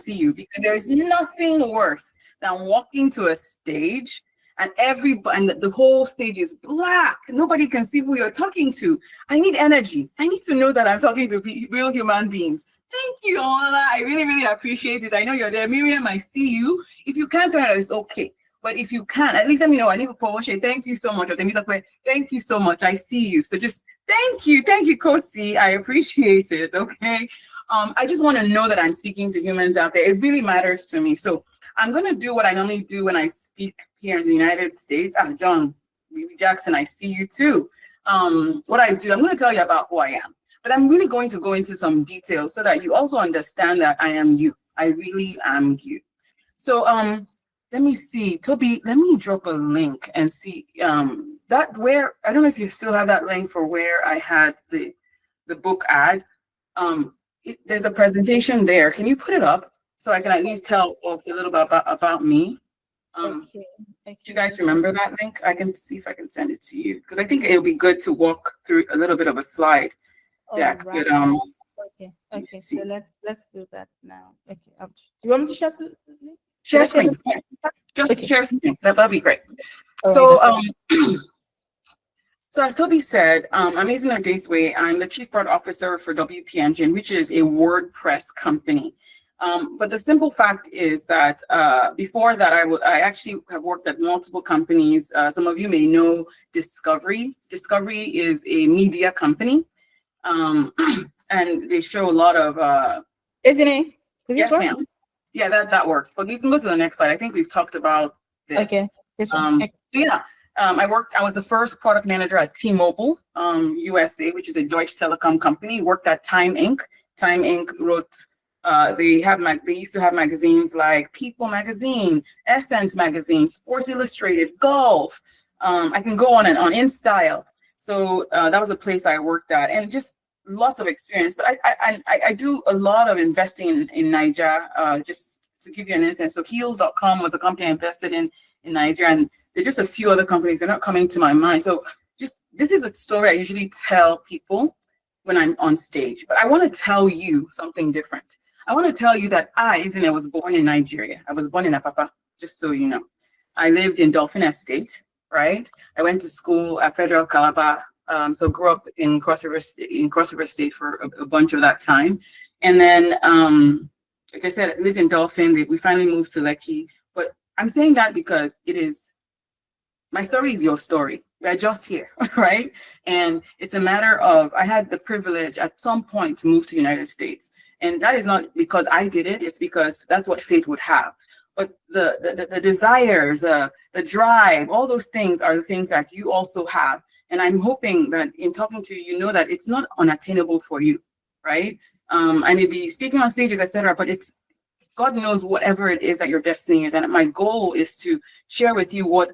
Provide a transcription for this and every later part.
see you, because there is nothing worse than walking to a stage and the whole stage is black. Nobody can see who you're talking to. I need energy. I need to know that I'm talking to real human beings. Thank you, Ola. I really, really appreciate it. I know you're there. Miriam, I see you. If you can't turn it, it's okay. But if you can, at least let me know. I need to forward. Thank you so much. Thank you so much. I see you. So just thank you, Kosi. I appreciate it. Okay. I just want to know that I'm speaking to humans out there. It really matters to me. So I'm going to do what I normally do when I speak here in the United States. John Jackson, I see you too. What I do, I'm going to tell you about who I am. But I'm really going to go into some details so that you also understand that I am you. I really am you. So let me see, Toby, let me drop a link and see that where, I don't know if you still have that link for where I had the book ad. There's a presentation there. Can you put it up so I can at least tell folks a little bit about me? Okay. Do you guys remember that link? I can see if I can send it to you, because I think it'll be good to walk through a little bit of a slide deck. Right. But Okay. So let's do that now. Okay. Do you want me to share the link? Share screen. Just share screen. That'll be great. Oh, So as Toby said, I'm Amazing Adeswe. I'm the Chief Product Officer for WP Engine, which is a WordPress company. But the simple fact is that before that, I actually have worked at multiple companies. Some of you may know Discovery. Discovery is a media company, and they show a lot of. Isn't it? Yes, ma'am. Yeah, that works. But you can go to the next slide. I think we've talked about this. Okay. I was the first product manager at T-Mobile USA, which is a Deutsche Telekom company. Worked at Time Inc. Time Inc. wrote. They used to have magazines like People Magazine, Essence Magazine, Sports Illustrated, Golf. I can go on and on, InStyle. So that was a place I worked at, and just lots of experience. But I do a lot of investing in Niger. Just to give you an instance, so Heels.com was a company I invested in Niger, and there are just a few other companies. They're not coming to my mind. So this is a story I usually tell people when I'm on stage. But I want to tell you something different. I want to tell you that I was born in Nigeria. I was born in Apapa, just so you know. I lived in Dolphin Estate, right? I went to school at Federal Calabar, so grew up in Cross River State for a bunch of that time. And then, like I said, I lived in Dolphin. We finally moved to Lekki. But I'm saying that because my story is your story. We're just here, right? And it's a matter of, I had the privilege at some point to move to the United States. And that is not because I did it, it's because that's what fate would have. But the desire, the drive, all those things are the things that you also have. And I'm hoping that in talking to you, you know that it's not unattainable for you, right? I may be speaking on stages, etc., but it's, God knows whatever it is that your destiny is. And my goal is to share with you what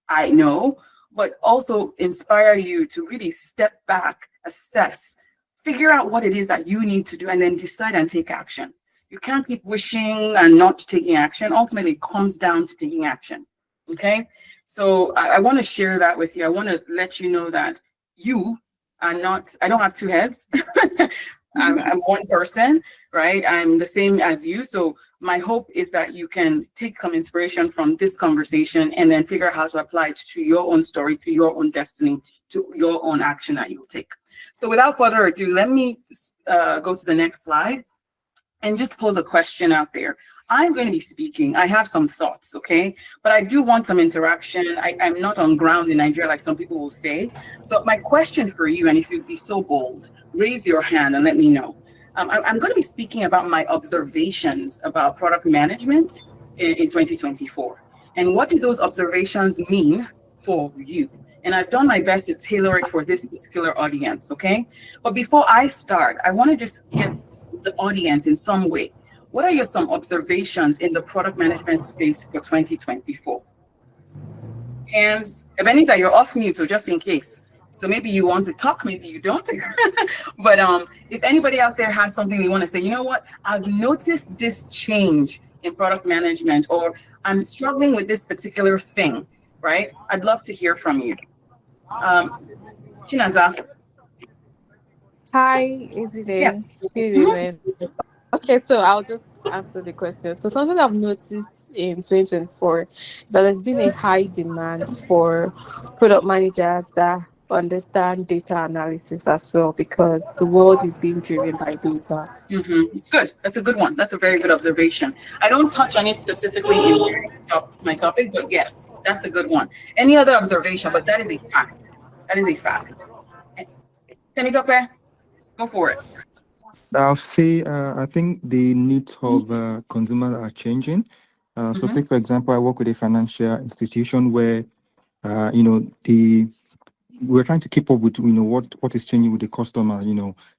I know, but also inspire you to really step back, assess, figure out what it is that you need to do, and then decide and take action. You can't keep wishing and not taking action. Ultimately, it comes down to taking action. Okay? So I want to share that with you. I want to let you know that you are not, I don't have two heads. I'm one person, right? I'm the same as you. So my hope is that you can take some inspiration from this conversation and then figure out how to apply it to your own story, to your own destiny, to your own action that you will take. So without further ado, let me go to the next slide and just pose a question out there. I'm going to be speaking. I have some thoughts, okay? But I do want some interaction. I'm not on ground in Nigeria like some people will say. So my question for you, and if you'd be so bold, raise your hand and let me know. I'm going to be speaking about my observations about product management in 2024. And what do those observations mean for you? And I've done my best to tailor it for this particular audience, okay? But before I start, I want to just get the audience in some way. What are some observations in the product management space for 2024? Hands, Ebenezer, you're off mute, so just in case. So maybe you want to talk, maybe you don't. But if anybody out there has something they want to say, you know what? I've noticed this change in product management, or I'm struggling with this particular thing, right? I'd love to hear from you. Chinaza. Hi, is it there? Yes. Okay. Okay, so I'll just answer the question. So something I've noticed in 2024 is that there's been a high demand for product managers that understand data analysis as well, because the world is being driven by data. It's good. That's a good one. That's a very good observation. I don't touch on it specifically in my topic, but yes, that's a good one. Any other observation? But that is a fact. That is a fact. Can you talk there? Go for it. I'll say I think the needs of consumers are changing. So, Mm-hmm. take for example, I work with a financial institution where you know the we're trying to keep up with what is changing with the customer.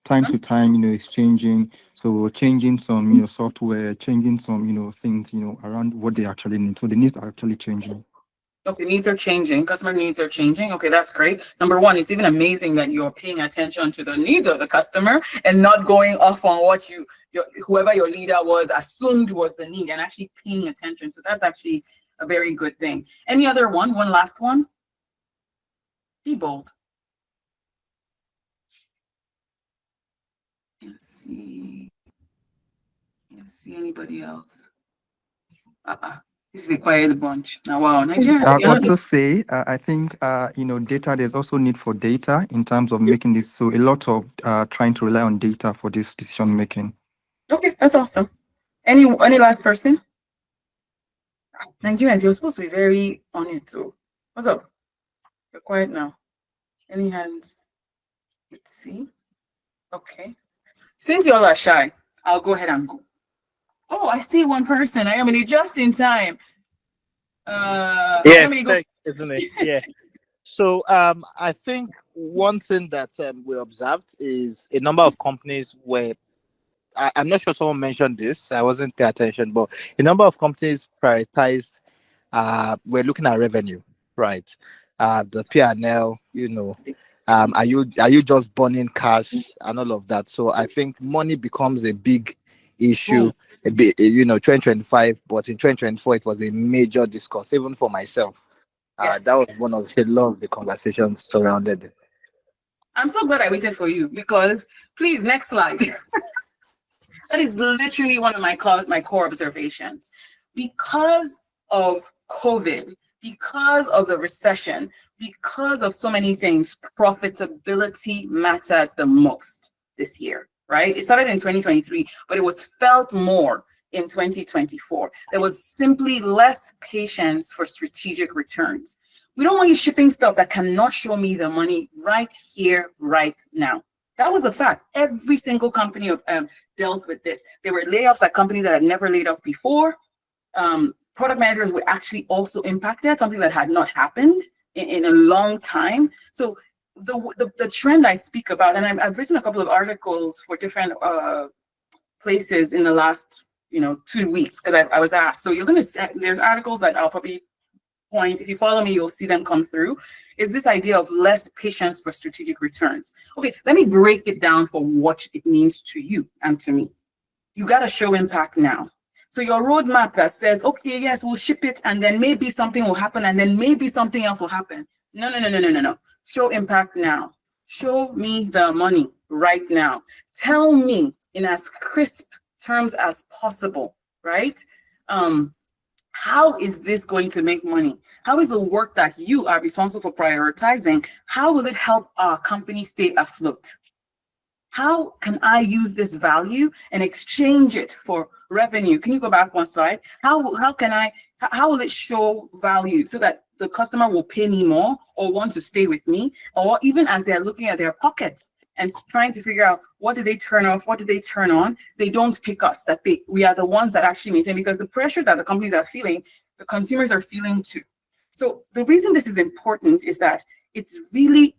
Time to time, it's changing. So we're changing some software, changing some things around what they actually need. So the needs are actually changing. Okay, needs are changing. Customer needs are changing. Okay, that's great. Number one, it's even amazing that you're paying attention to the needs of the customer and not going off on what whoever your leader was assumed was the need, and actually paying attention. So that's actually a very good thing. Any other one? One last one. Be bold. Can't see. Can't see anybody else. This is a quiet bunch. Now, wow, Nigerians, I'd you're not. also say I think data. There's also need for data in terms of making this. So a lot of trying to rely on data for this decision making. Okay, that's awesome. Any last person? Nigerians, you're supposed to be very on it too. What's up? You're quiet now. Any hands? Let's see. Okay. Since you all are shy, I'll go ahead and go. Oh, I see one person. I am in it just in time. Yes, Let me go. thank, isn't it? Yeah. So I think one thing that we observed is a number of companies where I'm not sure someone mentioned this. I wasn't paying attention, but a number of companies prioritize. We're looking at revenue, right? The P&L. Are you just burning cash and all of that? So I think money becomes a big issue. Boom. A bit, 2025, but in 2024 it was a major discourse, even for myself. That Yes. was one of a lot of the conversations surrounded it. I'm so glad I waited for you because please, next slide. That is literally one of my core observations. Because of COVID, because of the recession, because of so many things, profitability mattered the most this year, right? It started in 2023, but it was felt more in 2024. There was simply less patience for strategic returns. We don't want you shipping stuff that cannot show me the money right here, right now. That was a fact. Every single company dealt with this. There were layoffs at companies that had never laid off before. Product managers were actually also impacted, something that had not happened in a long time. So the trend I speak about, and I've written a couple of articles for different places in the last 2 weeks because I was asked. So there's articles that I'll probably point. If you follow me, you'll see them come through. Is this idea of less patience for strategic returns? Okay, let me break it down for what it means to you and to me. You got to show impact now. So your roadmap that says, okay, yes, we'll ship it, and then maybe something will happen, and then maybe something else will happen. No. Show impact now. Show me the money right now. Tell me in as crisp terms as possible, right? How is this going to make money? How is the work that you are responsible for prioritizing, how will it help our company stay afloat? How can I use this value and exchange it for revenue? Can you go back one slide? How will it show value so that the customer will pay me more or want to stay with me? Or even as they're looking at their pockets and trying to figure out what do they turn off, what do they turn on, they don't pick us, we are the ones that actually maintain, because the pressure that the companies are feeling, the consumers are feeling too. So the reason this is important is that it's really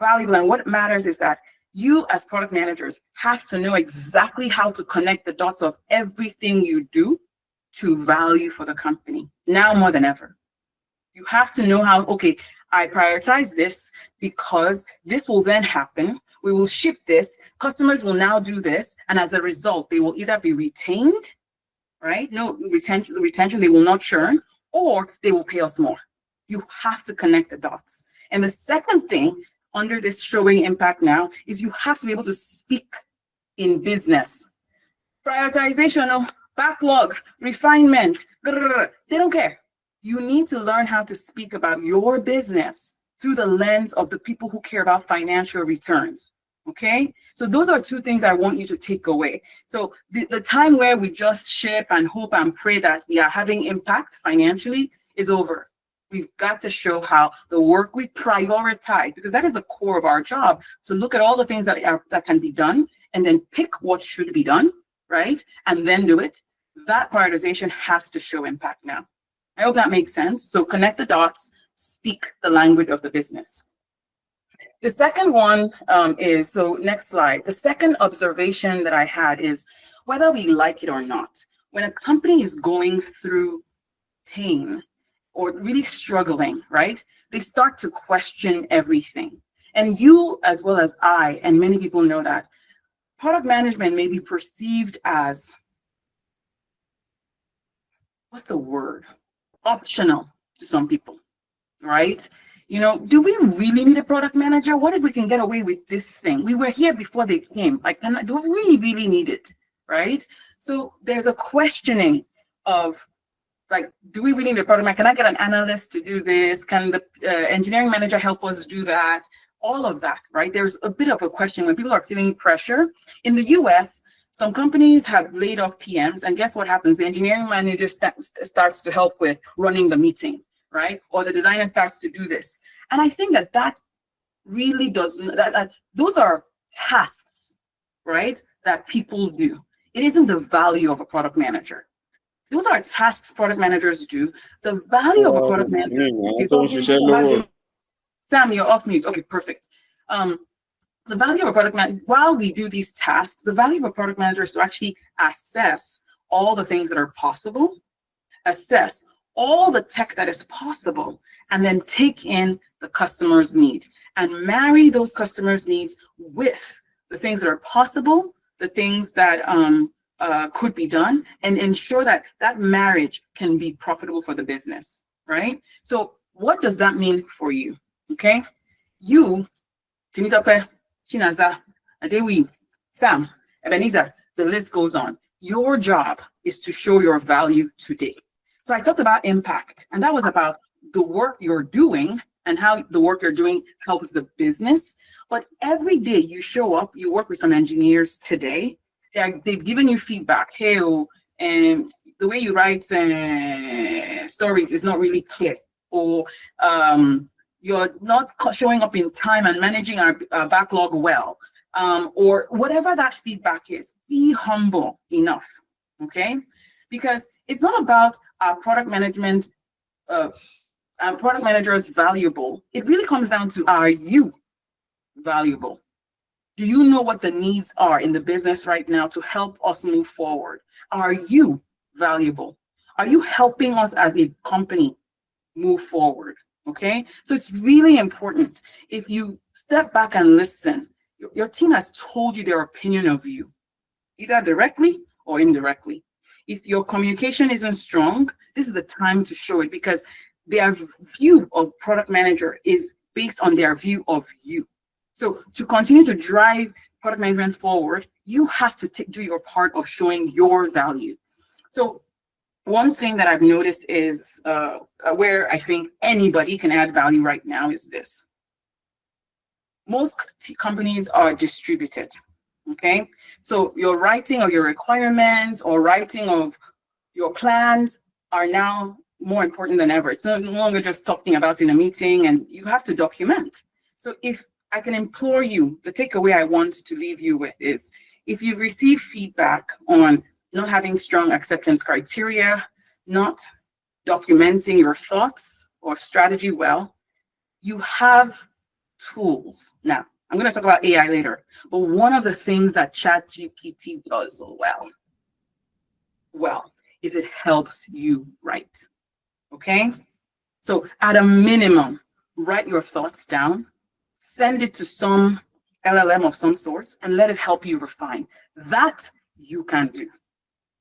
valuable, and what matters is that you as product managers have to know exactly how to connect the dots of everything you do to value for the company, now more than ever. You have to know how, okay, I prioritize this because this will then happen. We will ship this. Customers will now do this. And as a result, they will either be retained, right? No retention, they will not churn, or they will pay us more. You have to connect the dots. And the second thing under this showing impact now is you have to be able to speak in business. prioritization, backlog, refinement. They don't care. You need to learn how to speak about your business through the lens of the people who care about financial returns. Okay, so those are two things I want you to take away. So the time where we just ship and hope and pray that we are having impact financially is over. We've got to show how the work we prioritize, because that is the core of our job, to look at all the things that can be done and then pick what should be done, right? And then do it. That prioritization has to show impact now. I hope that makes sense. So connect the dots, speak the language of the business. The second one is, so next slide. The second observation that I had is whether we like it or not, when a company is going through pain or really struggling, right? They start to question everything. And you, as well as I, and many people know that, product management may be perceived as, what's the word? Optional to some people, right? You know, do we really need a product manager? What if we can get away with this thing? We were here before they came. Like, do we really need it, right? So there's a questioning of, like, do we really need a product manager? Can I get an analyst to do this? Can the engineering manager help us do that? All of that, right? There's a bit of a question when people are feeling pressure. In the US, some companies have laid off PMs, and guess what happens? The engineering manager starts to help with running the meeting, right? Or the designer starts to do this. And I think that really doesn't, those are tasks, right? That people do. It isn't the value of a product manager. Those are tasks product managers do. The value of a product manager is, Sam, you're off mute. Okay, perfect. The value of a product manager, while we do these tasks, the value of a product manager is to actually assess all the things that are possible, assess all the tech that is possible, and then take in the customer's need and marry those customers' needs with the things that are possible, the things that could be done, and ensure that that marriage can be profitable for the business, right? So what does that mean for you? Okay, you, Timisape, Chinaza, Adewi, Sam, Ebenezer, the list goes on. Your job is to show your value today. So I talked about impact, and that was about the work you're doing and how the work you're doing helps the business. But every day you show up, you work with some engineers today. They've given you feedback. Hey, the way you write stories is not really clear, or you're not showing up in time and managing our backlog well, or whatever that feedback is. Be humble enough, okay? Because it's not about our product management, our product manager is valuable. It really comes down to, are you valuable? Do you know what the needs are in the business right now to help us move forward? Are you valuable? Are you helping us as a company move forward? Okay, so it's really important. If you step back and listen, your team has told you their opinion of you, either directly or indirectly. If your communication isn't strong, this is the time to show it, because their view of product manager is based on their view of you. So to continue to drive product management forward, you have to do your part of showing your value. So one thing that I've noticed is where I think anybody can add value right now is this. Most companies are distributed, okay? So your writing of your requirements or writing of your plans are now more important than ever. It's no longer just talking about in a meeting, and you have to document. So if I can implore you, the takeaway I want to leave you with is, if you've received feedback on not having strong acceptance criteria, not documenting your thoughts or strategy well, you have tools. Now, I'm going to talk about AI later, but one of the things that ChatGPT does well, is it helps you write, okay? So at a minimum, write your thoughts down, send it to some LLM of some sorts, and let it help you refine. That you can do.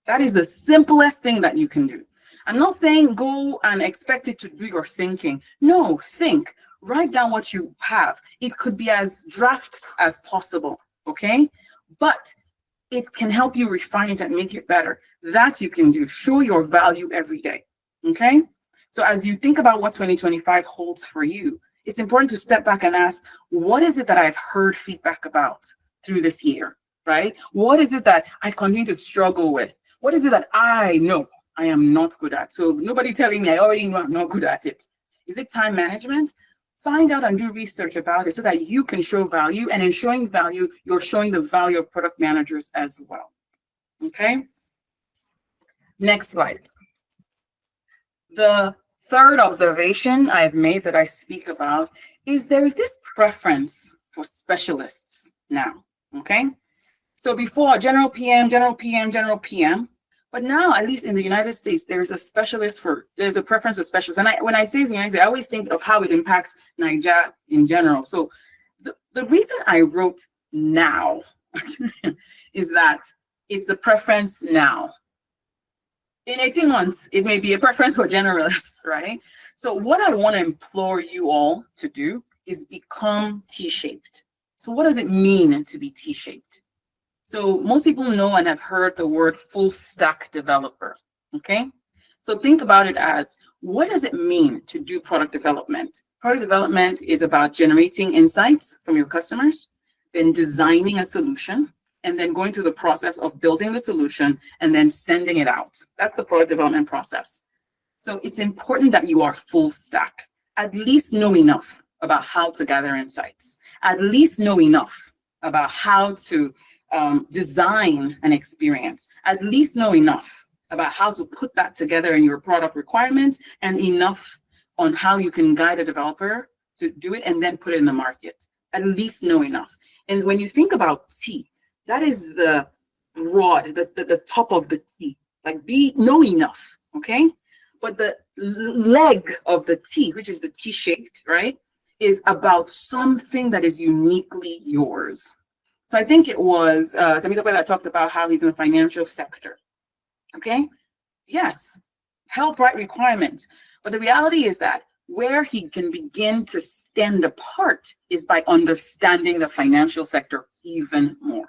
That is the simplest thing that you can do. I'm not saying go and expect it to do your thinking. No, think. Write down what you have. It could be as draft as possible, okay? But it can help you refine it and make it better. That you can do. Show your value every day. Okay? So as you think about what 2025 holds for you, it's important to step back and ask, what is it that I've heard feedback about through this year, right? What is it that I continue to struggle with? What is it that I know I am not good at? So nobody telling me I already know I'm not good at it. Is it time management? Find out and do research about it so that you can show value. And in showing value, you're showing the value of product managers as well. Okay? Next slide. The third observation I've made that I speak about is there is this preference for specialists now. Okay? So before, general PM, general PM, general PM. But now, at least in the United States, there's a preference for specialists. And when I say the United States, I always think of how it impacts Nigeria in general. So the reason I wrote now is that it's the preference now. In 18 months, it may be a preference for generalists, right? So what I want to implore you all to do is become T-shaped. So what does it mean to be T-shaped? So most people know and have heard the word full stack developer, okay? So think about it as, what does it mean to do product development? Product development is about generating insights from your customers, then designing a solution, and then going through the process of building the solution and then sending it out. That's the product development process. So it's important that you are full stack. At least know enough about how to gather insights. At least know enough about how to design an experience. At least know enough about how to put that together in your product requirements, and enough on how you can guide a developer to do it and then put it in the market. At least know enough. And when you think about T, that is the broad, the top of the T. Like, know enough, okay? But the leg of the T, which is the T-shaped, right, is about something that is uniquely yours. So I think it was Temitope that talked about how he's in the financial sector, okay? Yes, help write requirements. But the reality is that where he can begin to stand apart is by understanding the financial sector even more.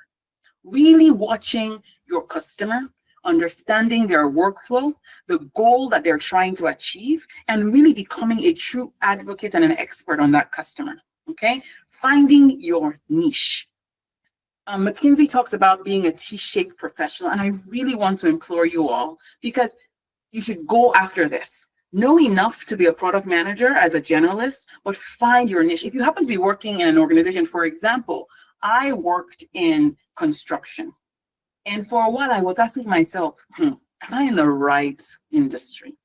Really watching your customer, understanding their workflow, the goal that they're trying to achieve, and really becoming a true advocate and an expert on that customer, okay? Finding your niche. McKinsey talks about being a T-shaped professional, and I really want to implore you all, because you should go after this. Know enough to be a product manager as a generalist, but find your niche. If you happen to be working in an organization, for example, I worked in construction. And for a while, I was asking myself, am I in the right industry?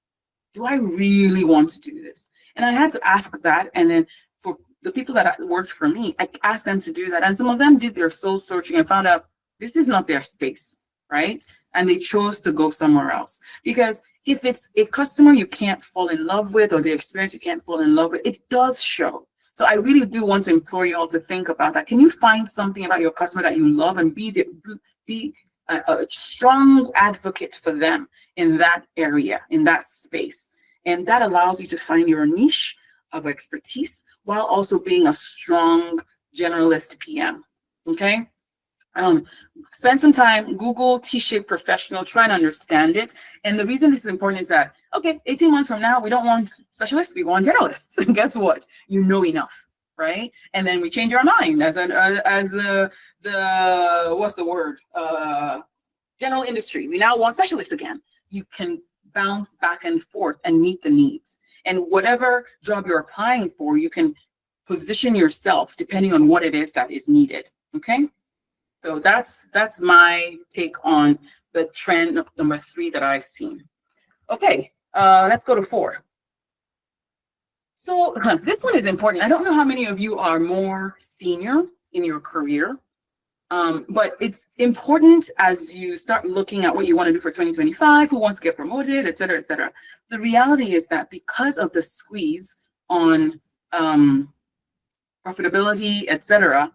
Do I really want to do this? And I had to ask that. And then for the people that worked for me, I asked them to do that. And some of them did their soul searching and found out this is not their space, right? And they chose to go somewhere else. Because if it's a customer you can't fall in love with, or the experience you can't fall in love with, it does show. So I really do want to implore you all to think about that. Can you find something about your customer that you love and be a strong advocate for them in that area, in that space? And that allows you to find your niche of expertise while also being a strong generalist PM, okay? Spend some time, Google T-shaped professional, try and understand it. And the reason this is important is that, okay, 18 months from now, we don't want specialists, we want generalists. And guess what? You know enough, right? And then we change our mind as what's the word? General industry. We now want specialists again. You can bounce back and forth and meet the needs. And whatever job you're applying for, you can position yourself depending on what it is that is needed, okay? So that's my take on the trend number 3 that I've seen. Okay, let's go to 4. So this one is important. I don't know how many of you are more senior in your career, but it's important as you start looking at what you want to do for 2025, who wants to get promoted, et cetera, et cetera. The reality is that because of the squeeze on profitability, et cetera,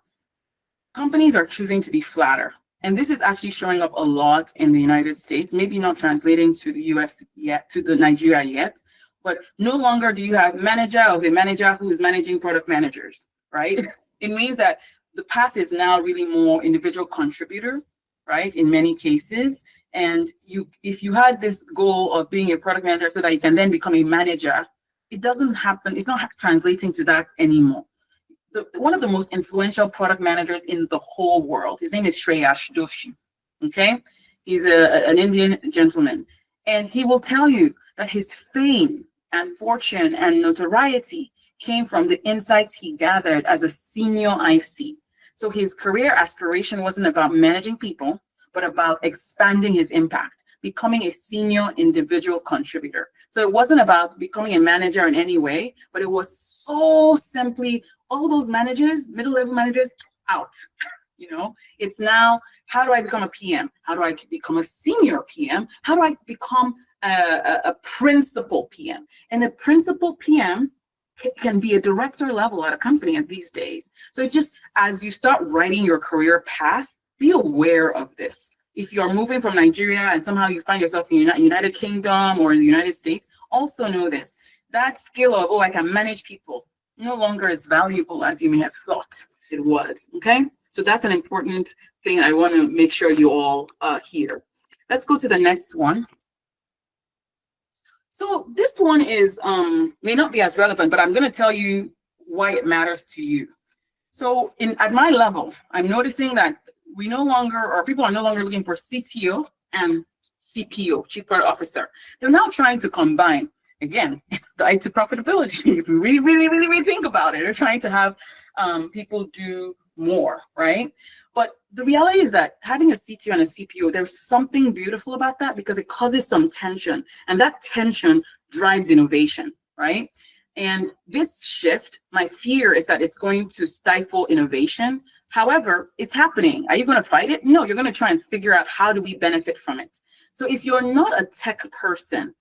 companies are choosing to be flatter. And this is actually showing up a lot in the United States, maybe not translating to the US yet, to the Nigeria yet, but no longer do you have manager of a manager who is managing product managers, right? It means that the path is now really more individual contributor right? In many cases. And if you had this goal of being a product manager so that you can then become a manager, it doesn't happen. It's not translating to that anymore. One of the most influential product managers in the whole world, his name is Shreyash Doshi. Okay, he's an Indian gentleman, and he will tell you that his fame and fortune and notoriety came from the insights he gathered as a senior IC. So his career aspiration wasn't about managing people, but about expanding his impact, becoming a senior individual contributor. So it wasn't about becoming a manager in any way, but it was so simply all those managers, middle-level managers, out. It's now, how do I become a PM? How do I become a senior PM? How do I become a principal PM? And a principal PM can be a director level at a company these days. So it's just, as you start writing your career path, be aware of this. If you're moving from Nigeria and somehow you find yourself in the United Kingdom or the United States, also know this. That skill of, I can manage people, no longer as valuable as you may have thought it was, okay? So that's an important thing I want to make sure you all hear. Let's go to the next one. So this one is may not be as relevant, but I'm going to tell you why it matters to you. So at my level, I'm noticing that people are no longer looking for CTO and CPO, Chief Product Officer. They're now trying to combine. Again, it's tied to profitability. If you really think about it, they're trying to have people do more, right? But the reality is that having a CTO and a CPO, there's something beautiful about that because it causes some tension, and that tension drives innovation, right? And this shift, my fear is that it's going to stifle innovation. However, it's happening. Are you going to fight it? No, you're going to try and figure out how do we benefit from it. So if you're not a tech person,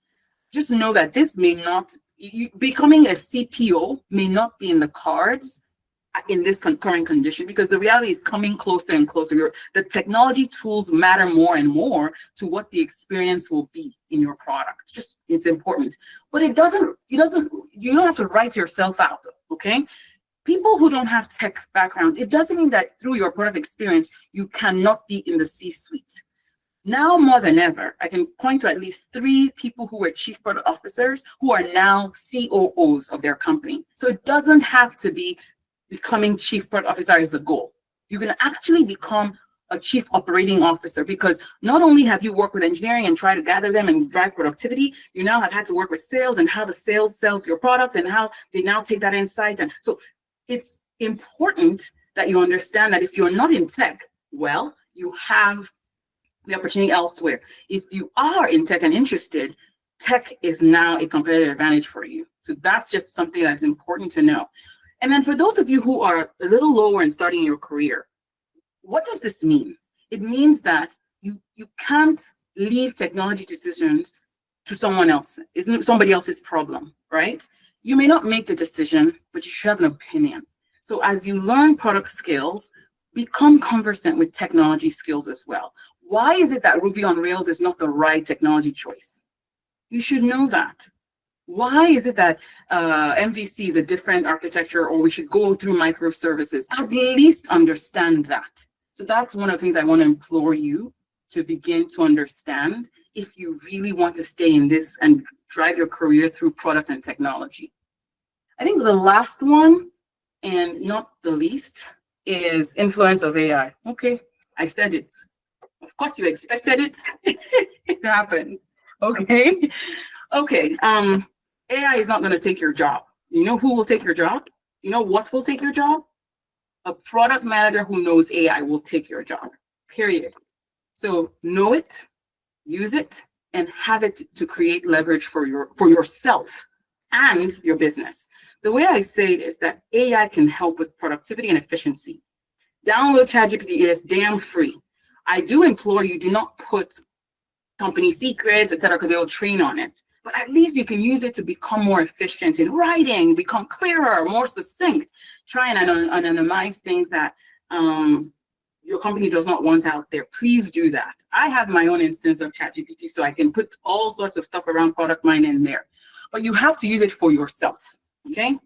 just know that this may not, becoming a CPO may not be in the cards in this current condition, because the reality is coming closer and closer. The technology tools matter more and more to what the experience will be in your product. It's important, but you don't have to write yourself out, okay? People who don't have tech background, it doesn't mean that through your product experience, you cannot be in the C-suite. Now more than ever, I can point to at least 3 people who were chief product officers who are now COOs of their company. So it doesn't have to be becoming chief product officer is the goal. You can actually become a chief operating officer, because not only have you worked with engineering and try to gather them and drive productivity, you now have had to work with sales and how the sales sells your products and how they now take that insight. And so it's important that you understand that if you're not in tech, well, you have the opportunity elsewhere. If you are in tech and interested, tech is now a competitive advantage for you. So that's just something that's important to know. And then for those of you who are a little lower in starting your career, what does this mean? It means that you can't leave technology decisions to someone else. It's somebody else's problem, right? You may not make the decision, but you should have an opinion. So as you learn product skills, become conversant with technology skills as well. Why is it that Ruby on Rails is not the right technology choice? You should know that. Why is it that MVC is a different architecture, or we should go through microservices? At least understand that. So that's one of the things I want to implore you to begin to understand if you really want to stay in this and drive your career through product and technology. I think the last one, and not the least, is influence of AI. Okay, I said it. Of course you expected it. It happened. Okay. Okay. AI is not going to take your job. You know who will take your job? You know what will take your job? A product manager who knows AI will take your job, period. So know it, use it, and have it to create leverage for yourself and your business. The way I say it is that AI can help with productivity and efficiency. Download ChatGPT. It is damn free. I do implore you, do not put company secrets, etc., because they will train on it. But at least you can use it to become more efficient in writing, become clearer, more succinct. Try and anonymize things that your company does not want out there. Please do that. I have my own instance of ChatGPT, so I can put all sorts of stuff around product mine in there. But you have to use it for yourself, okay?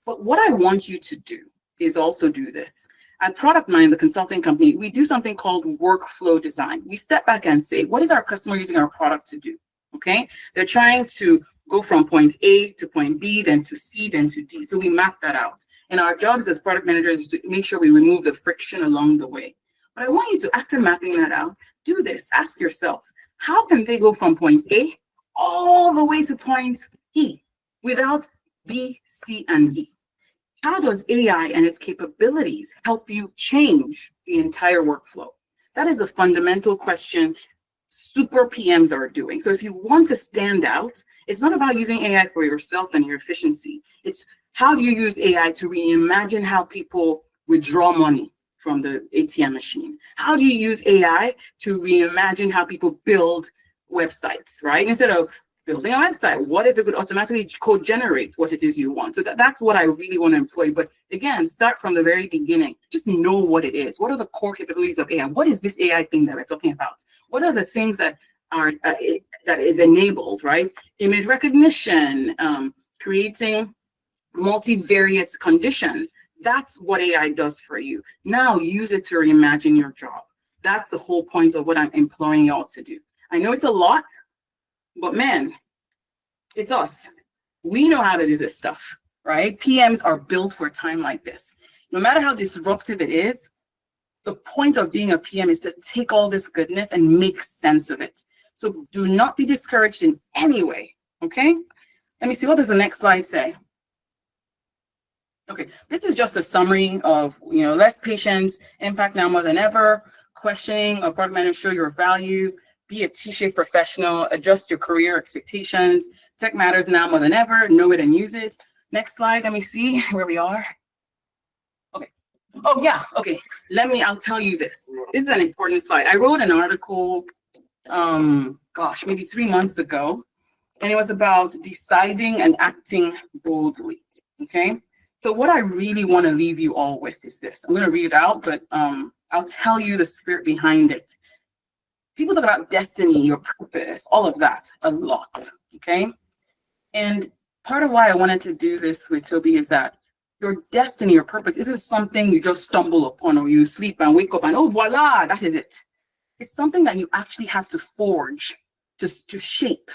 But what I want you to do is also do this. At Product Mind, the consulting company, we do something called workflow design. We step back and say, what is our customer using our product to do? Okay, they're trying to go from point A to point B, then to C, then to D. So we map that out. And our jobs as product managers is to make sure we remove the friction along the way. But I want you to, after mapping that out, do this. Ask yourself, how can they go from point A all the way to point E without B, C, and D? How does AI and its capabilities help you change the entire workflow? That is the fundamental question super PMs are doing. So if you want to stand out, it's not about using AI for yourself and your efficiency. It's how do you use AI to reimagine how people withdraw money from the ATM machine? How do you use AI to reimagine how people build websites, right? Instead of building a website, what if it could automatically code generate what it is you want? So that's what I really want to employ. But again, start from the very beginning. Just know what it is. What are the core capabilities of AI? What is this AI thing that we're talking about? What are the things that are that is enabled, right? Image recognition, creating multivariate conditions. That's what AI does for you. Now use it to reimagine your job. That's the whole point of what I'm employing y'all to do. I know it's a lot, but man, it's us. We know how to do this stuff, right? PMs are built for a time like this. No matter how disruptive it is, the point of being a PM is to take all this goodness and make sense of it. So do not be discouraged in any way, okay? Let me see, what does the next slide say? Okay, this is just a summary of, less patience, impact now more than ever, questioning of product managers, show your value, be a T-shaped professional, adjust your career expectations, tech matters now more than ever, know it and use it. Next slide, let me see where we are. Okay, oh yeah, okay, I'll tell you this. This is an important slide. I wrote an article, maybe 3 months ago, and it was about deciding and acting boldly, okay? So what I really want to leave you all with is this. I'm going to read it out, but I'll tell you the spirit behind it. People talk about destiny, your purpose, all of that a lot, okay? And part of why I wanted to do this with Toby is that your destiny, your purpose isn't something you just stumble upon or you sleep and wake up and, oh, voila, that is it. It's something that you actually have to forge, to shape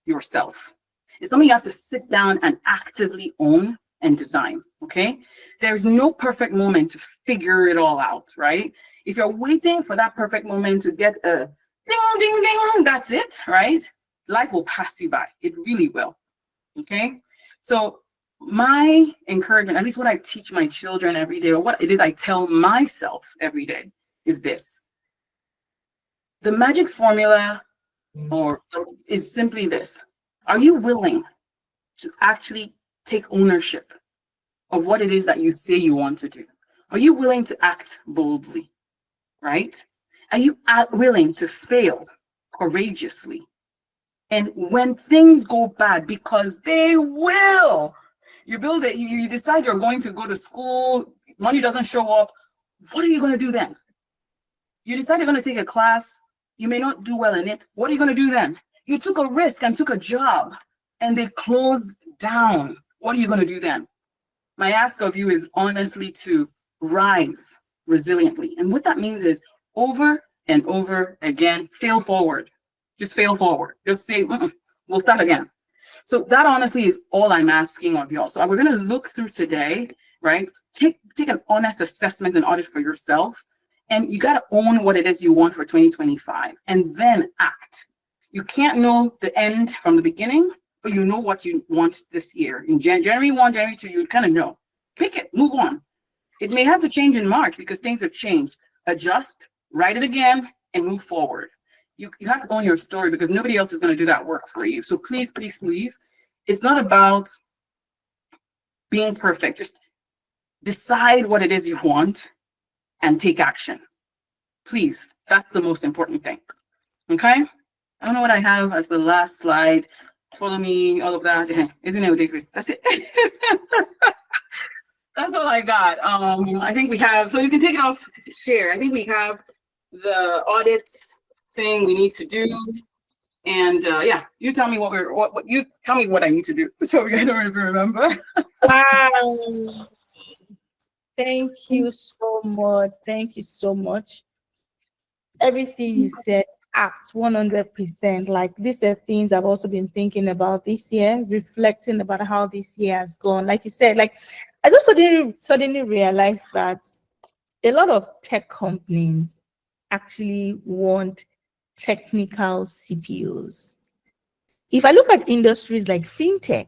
yourself. It's something you have to sit down and actively own and design, okay? There's no perfect moment to figure it all out, right? If you're waiting for that perfect moment to get a ding, ding, ding, that's it, right? Life will pass you by. It really will, okay? So my encouragement, at least what I teach my children every day, or what it is I tell myself every day, is this. The magic formula is simply this. Are you willing to actually take ownership of what it is that you say you want to do? Are you willing to act boldly, right? Are you willing to fail courageously? And when things go bad, because they will, you build it, you decide you're going to go to school, money doesn't show up, what are you going to do then? You decide you're going to take a class, you may not do well in it, what are you going to do then? You took a risk and took a job and they closed down. What are you going to do then? My ask of you is honestly to rise resiliently. And what that means is over and over again, fail forward. Just fail forward. Just say, we'll start again. So that honestly is all I'm asking of y'all. So we're going to look through today, right? Take an honest assessment and audit for yourself. And you got to own what it is you want for 2025 and then act. You can't know the end from the beginning, but you know what you want this year. In January 1, January 2, you kind of know. Pick it, move on. It may have to change in March because things have changed. Adjust, write it again, and move forward. You have to own your story because nobody else is going to do that work for you. So please, please, please, it's not about being perfect. Just decide what it is you want and take action. Please, that's the most important thing. Okay? I don't know what I have as the last slide. Follow me, all of that. Isn't it? That's it. That's all I got. I think we have, so you can take it off share. I think we have the audit thing we need to do. And yeah, you tell me what you tell me what I need to do. So I don't even remember. Thank you so much. Thank you so much. Everything you said acts 100%. Like, these are things I've also been thinking about this year, reflecting about how this year has gone. Like you said, like, I just suddenly realized that a lot of tech companies actually want technical CPOs. If I look at industries like fintech,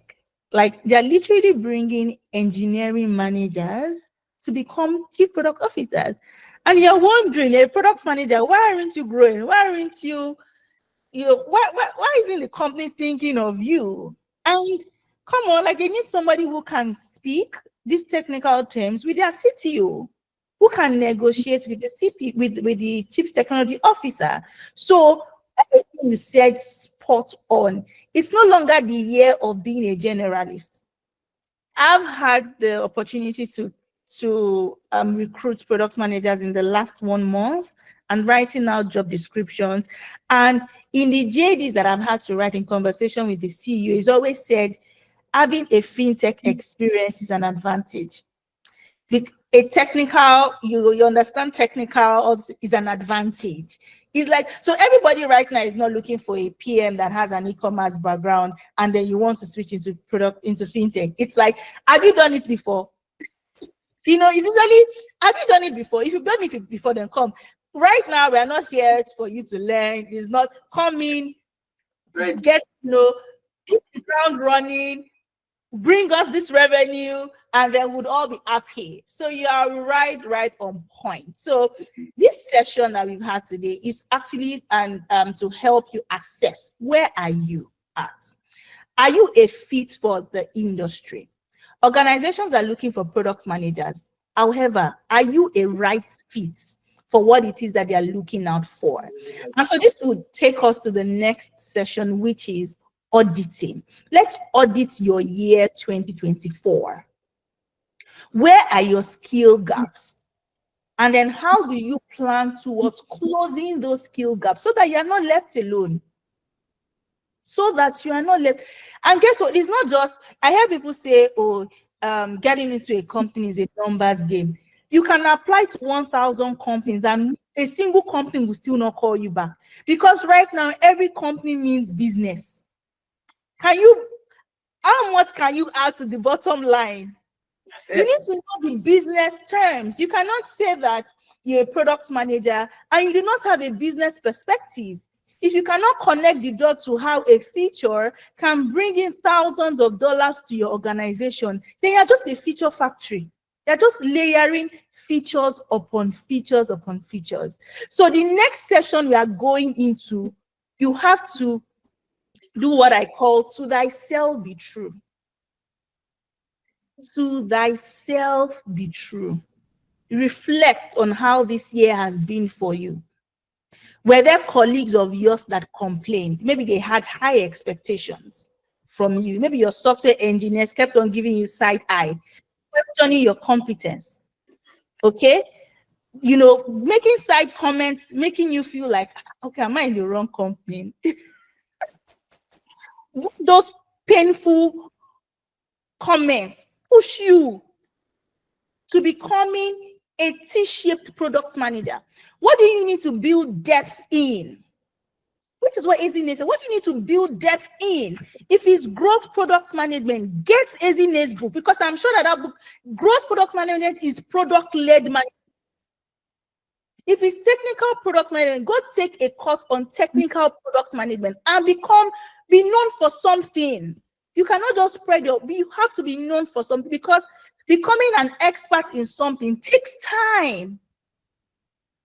like, they're literally bringing engineering managers to become chief product officers. And you're wondering, a product manager, why aren't you growing? Why aren't you, why isn't the company thinking of you? And come on, like, they need somebody who can speak these technical terms with their CTO, who can negotiate with the with the chief technology officer. So everything you said spot on. It's no longer the year of being a generalist. I've had the opportunity to recruit product managers in the last 1 month and writing out job descriptions. And in the JDs that I've had to write in conversation with the CEO, he's always said having a fintech experience is an advantage. A technical, you understand technical is an advantage. It's like, so everybody right now is not looking for a PM that has an e-commerce background and then you want to switch into fintech. It's like, have you done it before? It's usually, have you done it before? If you've done it before, then come. Right now, we are not here for you to learn. It's not come in, Right. get, hit the ground running, bring us this revenue, and then we'd all be happy. So you are right on point. So this session that we've had today is actually to help you assess, where are you at? Are you a fit for the industry? Organizations are looking for product managers. However, are you a right fit for what it is that they are looking out for? And so this would take us to the next session, which is auditing. Let's audit your year 2024. Where are your skill gaps? And then how do you plan towards closing those skill gaps so that you are not left alone? So that you are not left. And guess what? It's not just, I hear people say, getting into a company is a numbers game. You can apply to 1,000 companies and a single company will still not call you back. Because right now, every company means business. How much can you add to the bottom line? You need to know the business terms. You cannot say that you're a product manager and you do not have a business perspective. If you cannot connect the dot to how a feature can bring in thousands of dollars to your organization, then you're just a feature factory. You're just layering features upon features upon features. So the next session we are going into, you have to do what I call to thyself be true. To thyself be true. Reflect on how this year has been for you. Were there colleagues of yours that complained? Maybe they had high expectations from you. Maybe your software engineers kept on giving you side eye, questioning your competence. Okay? Making side comments, making you feel like, okay, am I in the wrong company? Those painful comments push you to becoming a T-shaped product manager. What do you need to build depth in? Which is what Ezine said. What do you need to build depth in? If it's growth product management, get Ezine's book, because I'm sure that book, growth product management, is product-led management. If it's technical product management, go take a course on technical product management and be known for something. You cannot just you have to be known for something, because becoming an expert in something takes time.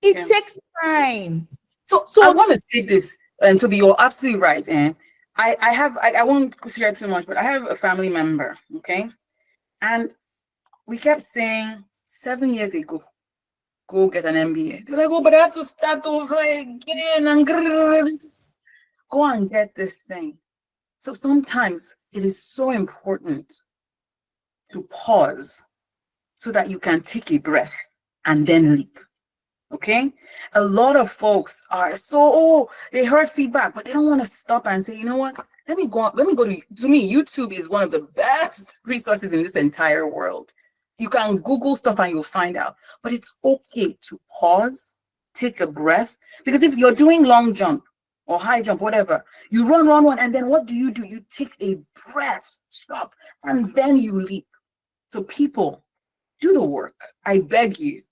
It takes time. So I want to say this, and to be, you're absolutely right. And I won't share too much, but I have a family member, okay? And we kept saying 7 years ago, go get an MBA. They're like, oh, but I have to start over again and go and get this thing. So sometimes it is so important to pause so that you can take a breath and then leap. Okay? A lot of folks are they heard feedback, but they don't want to stop and say, you know what? Let me go to me, YouTube is one of the best resources in this entire world. You can Google stuff and you'll find out. But it's okay to pause, take a breath, because if you're doing long jump or high jump, whatever, you run, and then what do? You take a breath, stop, and then you leap. So people, do the work. I beg you,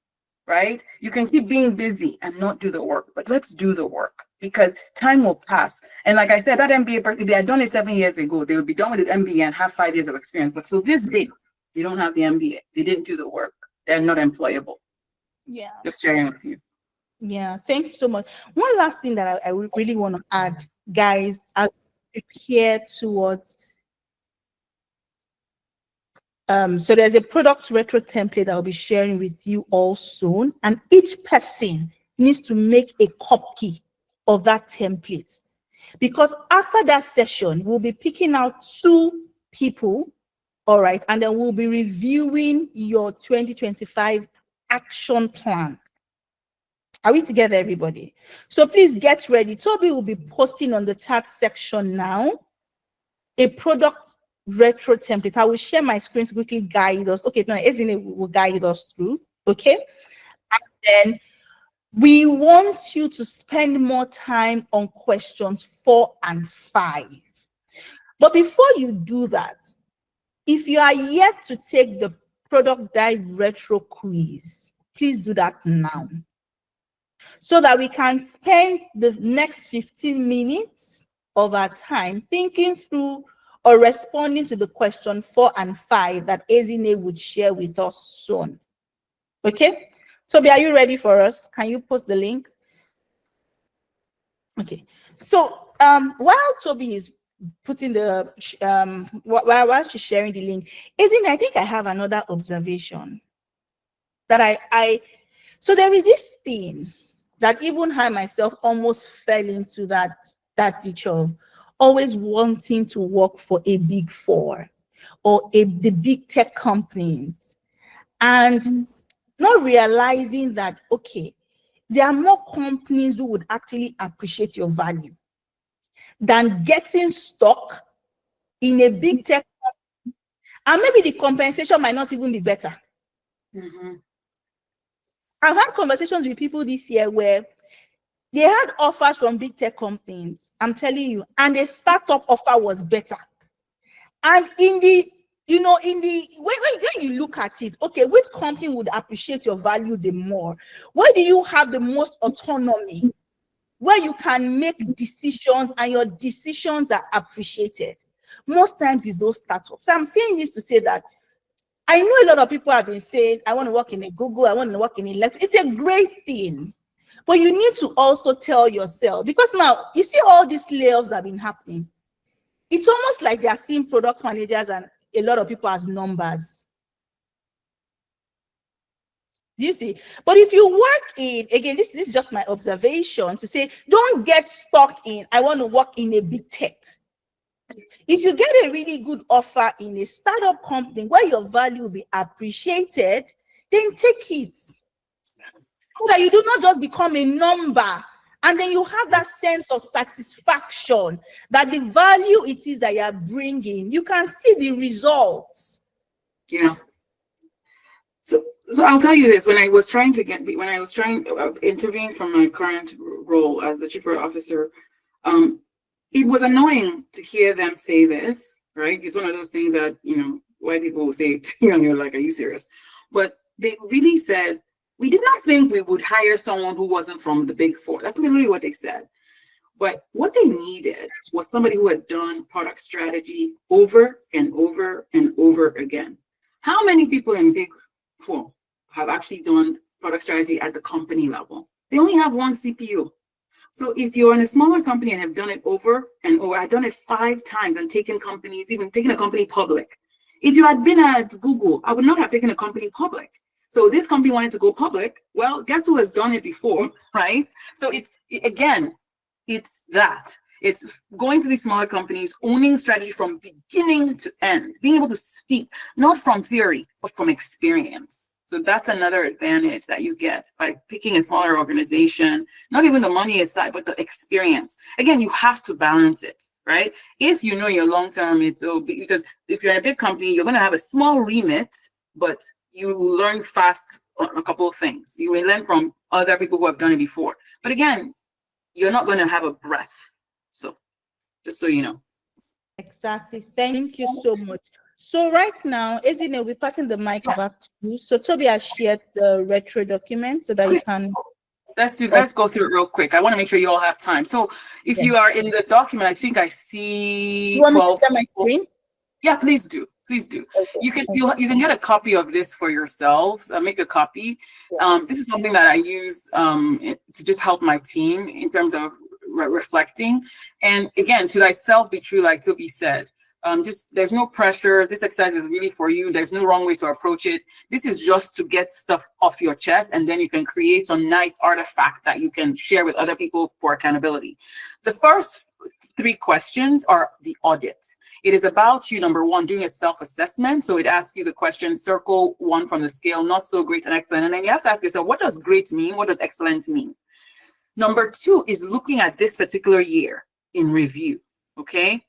right? You can keep being busy and not do the work, but let's do the work because time will pass. And like I said, that MBA person, if they had done it 7 years ago, they would be done with the MBA and have 5 years of experience. But till this day, they don't have the MBA. They didn't do the work. They're not employable. Yeah. Just sharing with you. Yeah. Thank you so much. One last thing that I would really want to add, guys, as we prepare towards so there's a product retro template I'll be sharing with you all soon, and each person needs to make a copy of that template, because after that session we'll be picking out 2 people, all right, and then we'll be reviewing your 2025 action plan. Are we together, everybody? So please get ready. Toby will be posting on the chat section now a product retro template. I will share my screen to quickly guide us. Okay, no, Ezine will guide us through. Okay, and then we want you to spend more time on questions 4 and 5. But before you do that, if you are yet to take the ProductDive Retro quiz, please do that now, so that we can spend the next 15 minutes of our time thinking through or responding to the question 4 and 5 that Ezine would share with us soon. Okay, Toby, are you ready for us? Can you post the link? Okay, so while Toby is putting the while she's sharing the link, Ezine, I think I have another observation that so there is this thing that even I myself almost fell into that ditch of always wanting to work for a big 4 or the big tech companies, and not realizing that, okay, there are more companies who would actually appreciate your value than getting stuck in a big tech company, and maybe the compensation might not even be better. Mm-hmm. I've had conversations with people this year where they had offers from big tech companies, I'm telling you, and a startup offer was better. And when you look at it, okay, which company would appreciate your value the more? Where do you have the most autonomy? Where you can make decisions and your decisions are appreciated? Most times it's those startups. So I'm saying this to say that I know a lot of people have been saying, I want to work in a Google, I want to work in electric. It's a great thing. But you need to also tell yourself, because now you see all these layoffs that have been happening. It's almost like they are seeing product managers and a lot of people as numbers. Do you see? But if you work in, again, this is just my observation to say, don't get stuck in, I want to work in a big tech. If you get a really good offer in a startup company where your value will be appreciated, then take it. So that you do not just become a number, and then you have that sense of satisfaction that the value it is that you are bringing, you can see the results. Yeah. So I'll tell you this: when I was interviewing for my current role as the chief product officer, it was annoying to hear them say this. Right? It's one of those things that white people will say to you, and you're like, "Are you serious?" But they really said, we did not think we would hire someone who wasn't from the big 4. That's literally what they said. But what they needed was somebody who had done product strategy over and over and over again. How many people in big 4 have actually done product strategy at the company level? They only have one CPO. So if you're in a smaller company and have done it over and over, I've done it 5 times and taken a company public. If you had been at Google, I would not have taken a company public. So this company wanted to go public. Well, guess who has done it before, right? So it's that. It's going to these smaller companies, owning strategy from beginning to end, being able to speak, not from theory, but from experience. So that's another advantage that you get by picking a smaller organization, not even the money aside, but the experience. Again, you have to balance it, right? If you know your long-term, because if you're in a big company, you're going to have a small remit, but you learn fast on a couple of things. You will learn from other people who have done it before. But again, you're not going to have a breath. So just so you know. Exactly. Thank you so much. So right now, Ezine will be passing the mic back to you. So Toby has shared the retro document so that you can. Let's go through it real quick. I want to make sure you all have time. So if you are in the document, I think I see You want me to 12. share my screen? Yeah, please do. Please do. Okay. You can get a copy of this for yourselves. Make a copy. This is something that I use to just help my team in terms of reflecting. And again, to thyself be true, like Toby said. Just there's no pressure. This exercise is really for you. There's no wrong way to approach it. This is just to get stuff off your chest, and then you can create some nice artifact that you can share with other people for accountability. The first 3 questions are the audit. It is about you, number 1, doing a self-assessment. So it asks you the question, circle 1 from the scale, not so great and excellent. And then you have to ask yourself, what does great mean? What does excellent mean? Number 2 is looking at this particular year in review, okay?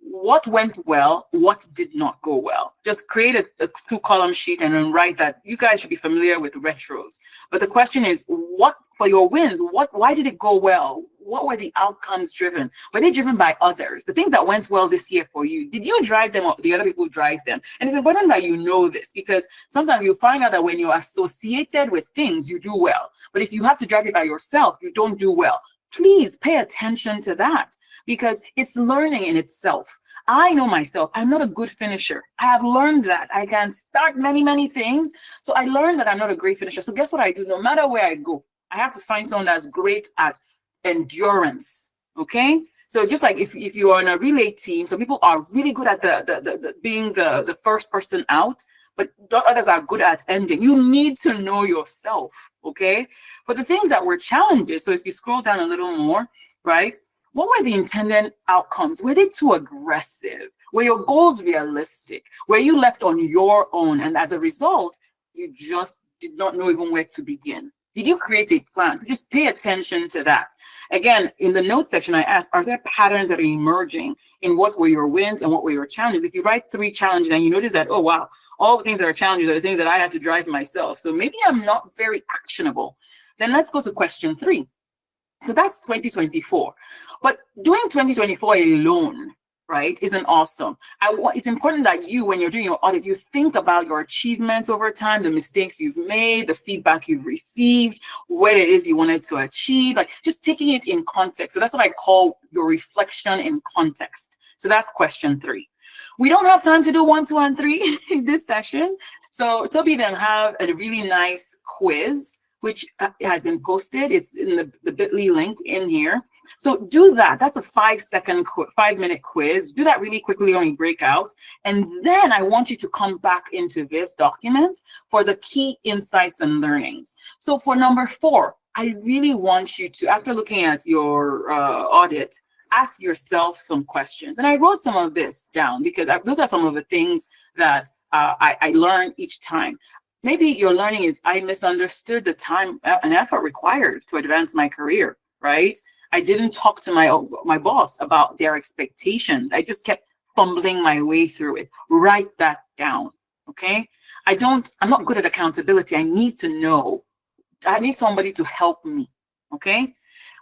What went well, what did not go well. Just create a 2-column sheet and then write that. You guys should be familiar with retros. But the question is, what for your wins, why did it go well? What were the outcomes driven? Were they driven by others? The things that went well this year for you, did you drive them or the other people drive them? And it's important that you know this, because sometimes you'll find out that when you're associated with things, you do well. But if you have to drive it by yourself, you don't do well. Please pay attention to that, because it's learning in itself. I know myself, I'm not a good finisher. I have learned that. I can start many things. So I learned that I'm not a great finisher. So guess what I do? No matter where I go, I have to find someone that's great at endurance. Okay? So just like if you are on a relay team, some people are really good at the being the first person out, but others are good at ending. You need to know yourself, okay? But the things that were challenges, so if you scroll down a little more, right? What were the intended outcomes? Were they too aggressive? Were your goals realistic? Were you left on your own? And as a result, you just did not know even where to begin. Did you create a plan? So just pay attention to that. Again, in the notes section, I asked, are there patterns that are emerging in what were your wins and what were your challenges? If you write 3 challenges and you notice that, oh, wow, all the things that are challenges are the things that I had to drive myself. So maybe I'm not very actionable. Then let's go to question 3. So that's 2024. But doing 2024 alone, right, isn't awesome. It's important that you, when you're doing your audit, you think about your achievements over time, the mistakes you've made, the feedback you've received, what it is you wanted to achieve, like just taking it in context. So that's what I call your reflection in context. So that's question 3. We don't have time to do 1, 2, and 3 in this session. So Toby then have a really nice quiz, which has been posted. It's in the bit.ly link in here. So do that. That's a 5-minute quiz. Do that really quickly when we break out. And then I want you to come back into this document for the key insights and learnings. So for number 4, I really want you to, after looking at your audit, ask yourself some questions. And I wrote some of this down because those are some of the things that I learn each time. Maybe your learning is, I misunderstood the time and effort required to advance my career, right? I didn't talk to my boss about their expectations. I just kept fumbling my way through it. Write that down, okay? I'm not good at accountability. I need to know. I need somebody to help me, okay?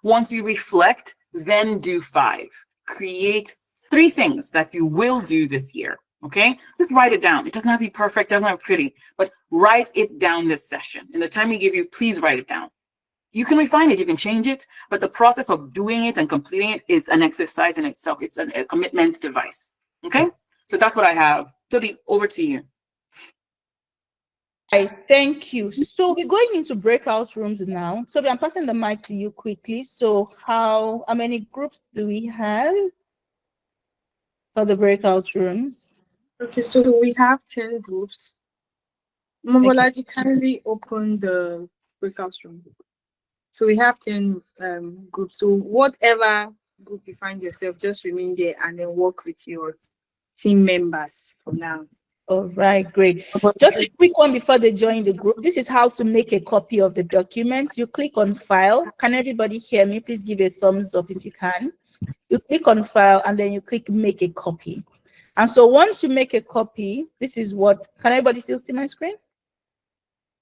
Once you reflect, then do 5. Create 3 things that you will do this year. Okay, just write it down. It doesn't have to be perfect, doesn't have to be pretty, but write it down this session. In the time we give you, please write it down. You can refine it, you can change it, but the process of doing it and completing it is an exercise in itself. It's a commitment device. Okay, so that's what I have. Toby, over to you. Thank you. So we're going into breakout rooms now. So I'm passing the mic to you quickly. So how many groups do we have for the breakout rooms? Okay, so we have 10 groups. Mobolaji, kindly open the breakout room. So we have 10 groups. So whatever group you find yourself, just remain there and then work with your team members for now. All right, great. Just a quick one before they join the group. This is how to make a copy of the document. You click on file. Can everybody hear me? Please give a thumbs up if you can. You click on file and then you click make a copy. And so once you make a copy, this is what, can everybody still see my screen?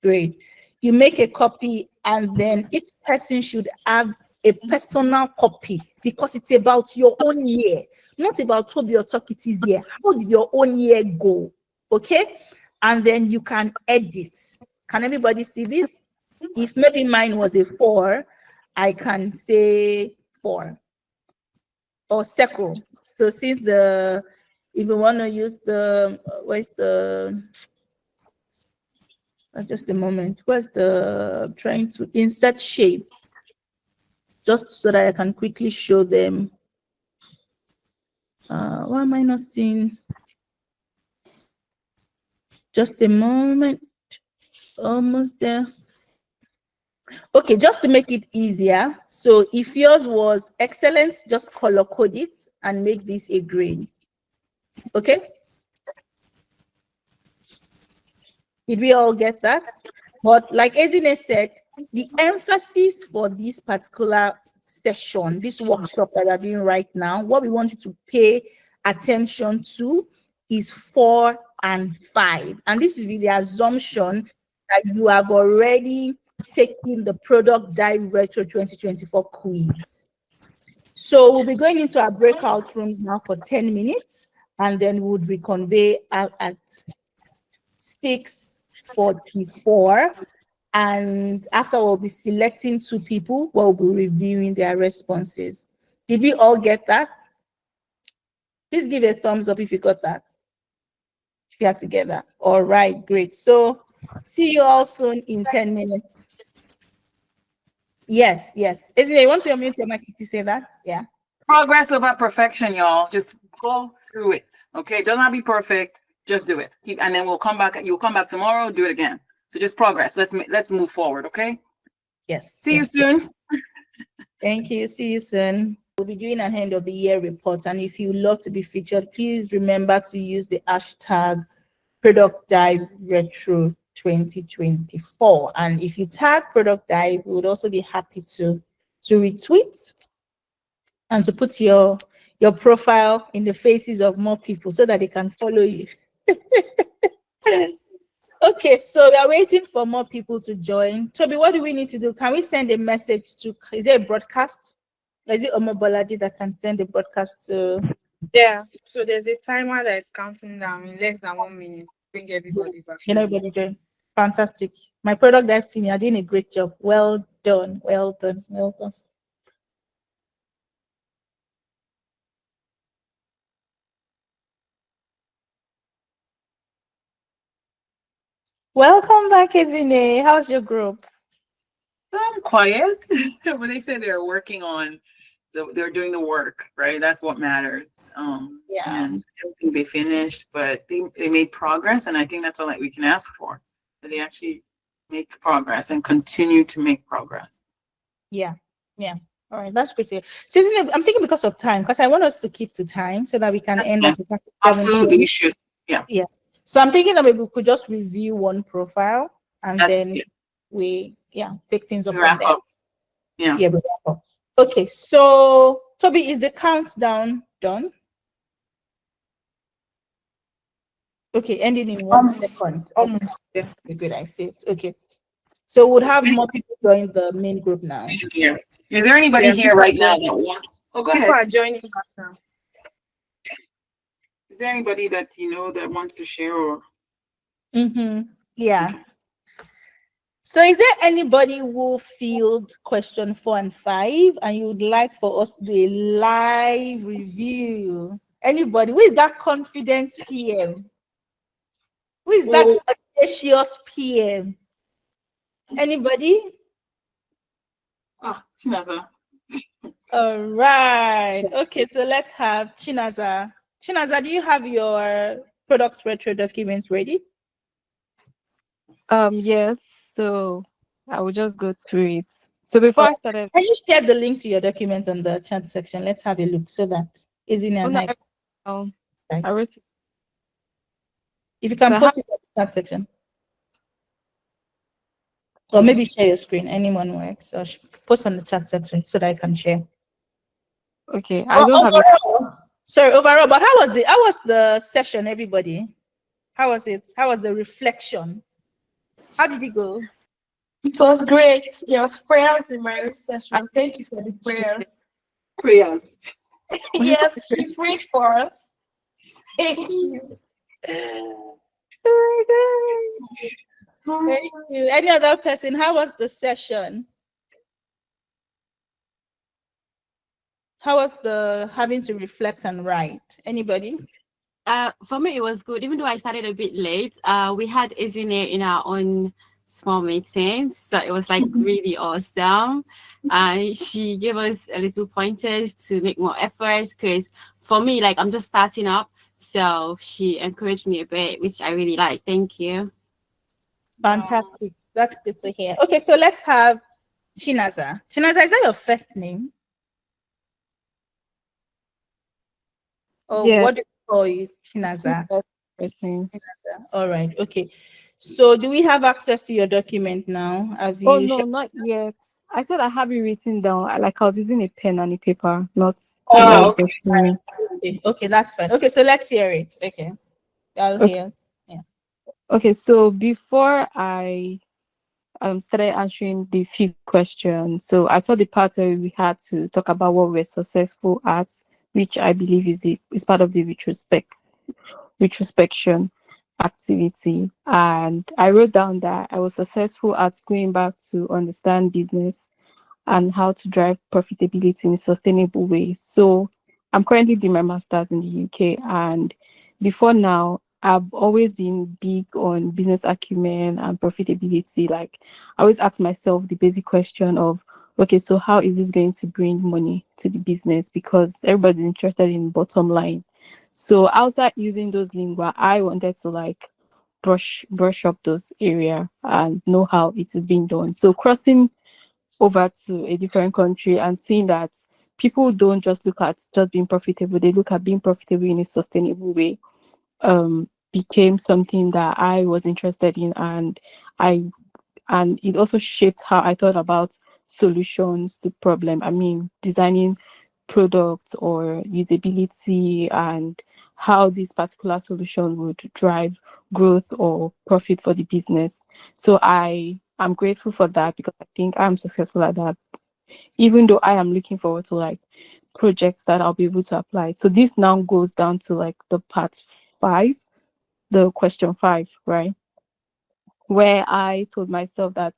Great. You make a copy, and then each person should have a personal copy, because it's about your own year, not about Toby or Tokiti's year. How did your own year go? Okay. And then you can edit. Can everybody see this? If maybe mine was a 4, I can say 4 or circle. So since if you want to use the, where's the, just a moment, where's the, trying to insert shape, just so that I can quickly show them. Why am I not seeing? Just a moment, almost there. Okay, just to make it easier. So if yours was excellent, just color code it and make this a grade. Okay. Did we all get that? But like Ezine said, the emphasis for this particular session, this workshop that we're doing right now, what we want you to pay attention to is 4 and 5. And this is with the assumption that you have already taken the ProductDive Retro 2024 quiz. So we'll be going into our breakout rooms now for 10 minutes, and then we would reconvene at 6:44. And after, we'll be selecting 2 people who will be reviewing their responses. Did we all get that? Please give a thumbs up if you got that. If you are together. All right, great. So see you all soon in 10 minutes. Yes, yes. Isn't it? Once you unmute your mic, you say that? Yeah. Progress over perfection, y'all. Just go through it. Okay. Does not be perfect. Just do it. And then we'll come back. You'll come back tomorrow, do it again. So just progress. Let's move forward. Okay. Yes. See you soon. Thank you. See you soon. We'll be doing an end of the year report. And if you love to be featured, please remember to use the hashtag ProductDive Retro 2024. And if you tag ProductDive, we would also be happy to retweet and to put your profile in the faces of more people so that they can follow you. Okay, so we are waiting for more people to join. Toby, what do we need to do? Can we send a message to, is there a broadcast? Is it Omobolaji that can send a broadcast to? Yeah, so there's a timer that is counting down in less than 1 minute. Bring everybody back. Can everybody join? Fantastic. My product dive team, you're doing a great job. Well done, well done, well done. Welcome back, Ezine. How's your group? I'm quiet, but they say they're working on, they're doing the work, right? That's what matters. Yeah. And I don't think they finished, but they made progress, and I think that's all that we can ask for. That they actually make progress and continue to make progress. Yeah, yeah. All right, that's great to hear. So, isn't it, I'm thinking because of time, because I want us to keep to time so that we can end at the Absolutely, we should. Yeah. Yes. So I'm thinking that maybe we could just review one profile and then we take things up from there. Yeah. Yeah, we wrap up. Okay, so Toby, is the countdown done? Okay, ending in 1 second. Almost. Yeah. Okay, good, I see it. Okay. So we'll have more people join the main group now. Yeah. Is there anybody here right now that wants? Oh, go ahead. People are joining us now. Is there anybody that you know that wants to share or? Yeah. So is there anybody who field question 4 and 5 and you would like for us to do a live review? Anybody? Who is that confident PM? Who is that audacious PM? Anybody? Chinaza. All right. Okay, so let's have Chinaza. Chinaza, do you have your product retro documents ready? Yes. So I will just go through it. So before I started, can you share the link to your documents on the chat section? Let's have a look so that Izzy and I wrote it. If you can post it in the chat section. Or maybe share your screen. Anyone works. Or post on the chat section so that I can share. Okay. I don't have it. Sorry, overall, but how was the session, everybody? How was it? How was the reflection? How did it go? It was great. There was prayers in my session. Thank you for the prayers. Prayers. Yes, she prayed for us. Thank you. Oh my God. Thank you. Any other person? How was the session? How was the having to reflect and write? Anybody? For me, it was good. Even though I started a bit late, we had Izine in our own small meetings, so it was like really awesome. And she gave us a little pointers to make more efforts. Because for me, like I'm just starting up, so she encouraged me a bit, which I really like. Thank you. Fantastic. That's good to hear. Okay, so let's have Chinaza. Chinaza, is that your first name? Or Yeah. what do you call you, Chinaza? First name. All right, okay. So do we have access to your document now? Have Oh you no, not yet. I said I have it written down. Like I was using a pen and a paper, not Oh, like document. okay, that's fine. Okay, so let's hear it. Okay. I'll Okay. hear. Yeah. Okay, so before I started answering the few questions, so I thought the part where we had to talk about what we're successful at, which I believe is part of the retrospection activity. And I wrote down that I was successful at going back to understand business and how to drive profitability in a sustainable way. So I'm currently doing my master's in the UK, and before now, I've always been big on business acumen and profitability. Like I always ask myself the basic question of, okay, so how is this going to bring money to the business? Because everybody's interested in bottom line. So outside using those lingua, I wanted to like brush up those area and know how it is being done. So crossing over to a different country and seeing that people don't just look at just being profitable, they look at being profitable in a sustainable way, became something that I was interested in, and I and it also shaped how I thought about solutions to problem. I mean, designing products or usability and how this particular solution would drive growth or profit for the business. So I am grateful for that because I think I'm successful at that, even though I am looking forward to like projects that I'll be able to apply. So this now goes down to like the part 5, the question 5, right? Where I told myself that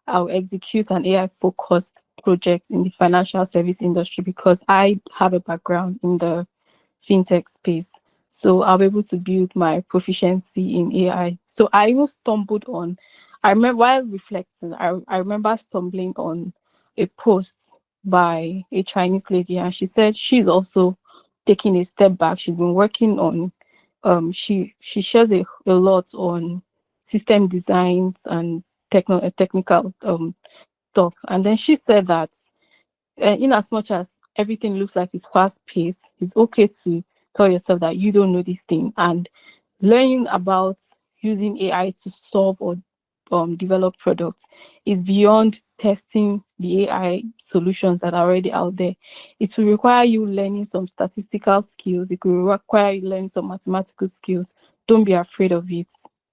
I'll execute an AI focused project in the financial service industry because I have a background in the fintech space. So I'll be able to build my proficiency in AI. So I even stumbled on, I remember while reflecting, I remember stumbling on a post by a Chinese lady, and she said she's also taking a step back. She's been working on, she shares a lot on system designs and technical stuff. And then she said that in as much as everything looks like it's fast paced, it's okay to tell yourself that you don't know this thing, and learning about using AI to solve or develop products is beyond testing the AI solutions that are already out there. It will require you learning some statistical skills. It will require you learning some mathematical skills. Don't be afraid of it.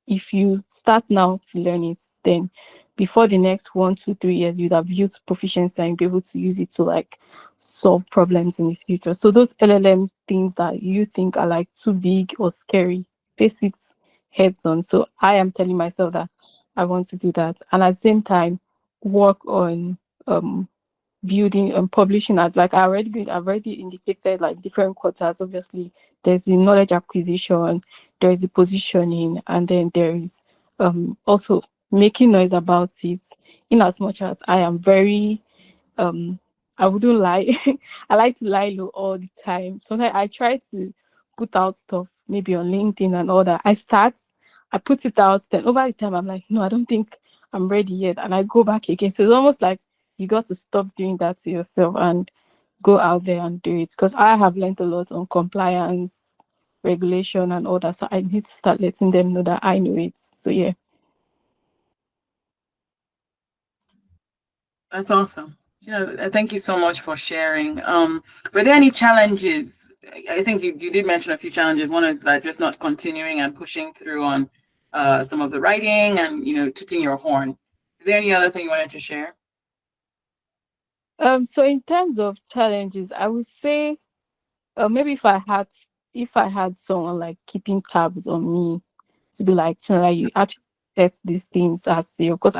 If you start now to learn it, then before the next 1, 2, 3 years, you'd have built proficiency and be able to use it to like solve problems in the future. So those LLM things that you think are like too big or scary, face it heads on. So I am telling myself that I want to do that, and at the same time work on building and publishing as like I've already indicated like different quarters. Obviously there's the knowledge acquisition, there's the positioning, and then there is also making noise about it. In as much as I am very I wouldn't lie. I like to lie low all the time. Sometimes I try to put out stuff maybe on LinkedIn and all that. I put it out, then over the time I'm like, no, I don't think I'm ready yet. And I go back again. So it's almost like you got to stop doing that to yourself and go out there and do it. Because I have learned a lot on compliance, regulation and all that. So I need to start letting them know that I know it. So yeah. That's awesome. Thank you so much for sharing. Were there any challenges? I think you did mention a few challenges. One is that just not continuing and pushing through on some of the writing and, tooting your horn. Is there any other thing you wanted to share? So in terms of challenges, I would say maybe if I had someone like keeping tabs on me to be like, you actually set these things as you, because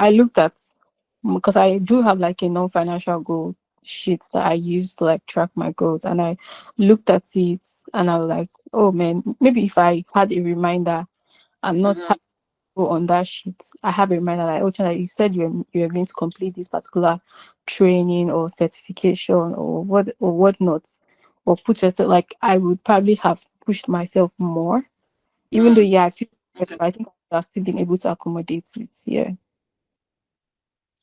I do have like a non-financial goal sheet that I use to like track my goals, and I looked at it and I was like, oh man, maybe if I had a reminder, I'm not Mhm. on that sheet. I have a reminder like, oh, Chinela, you said you're going to complete this particular training or certification or whatnot, or put yourself like, I would probably have pushed myself more, even though I feel, Okay. I think I've still been able to accommodate it. Yeah.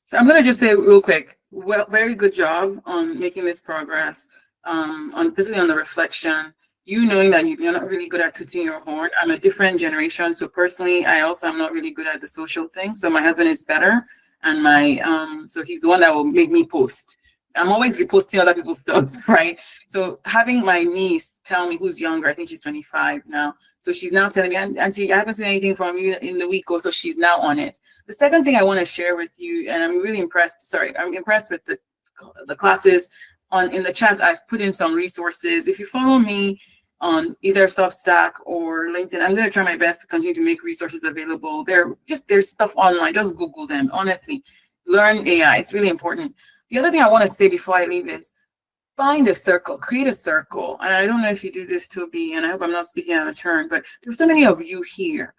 So I'm going to just say real quick, well, very good job on making this progress, particularly on the reflection. You knowing that you're not really good at tooting your horn. I'm a different generation, so personally, I also am not really good at the social thing. So my husband is better, and so he's the one that will make me post. I'm always reposting other people's stuff, right? So having my niece tell me, who's younger, I think she's 25 now. So she's now telling me, Auntie, I haven't seen anything from you in the week or so. She's now on it. The second thing I want to share with you, and I'm really impressed. Sorry, I'm impressed with the classes. In the chat, I've put in some resources. If you follow me on either Substack or LinkedIn, I'm going to try my best to continue to make resources available. There's stuff online. Just Google them. Honestly, learn AI. It's really important. The other thing I want to say before I leave is find a circle, create a circle. And I don't know if you do this, Toby, and I hope I'm not speaking out of turn, but there's so many of you here.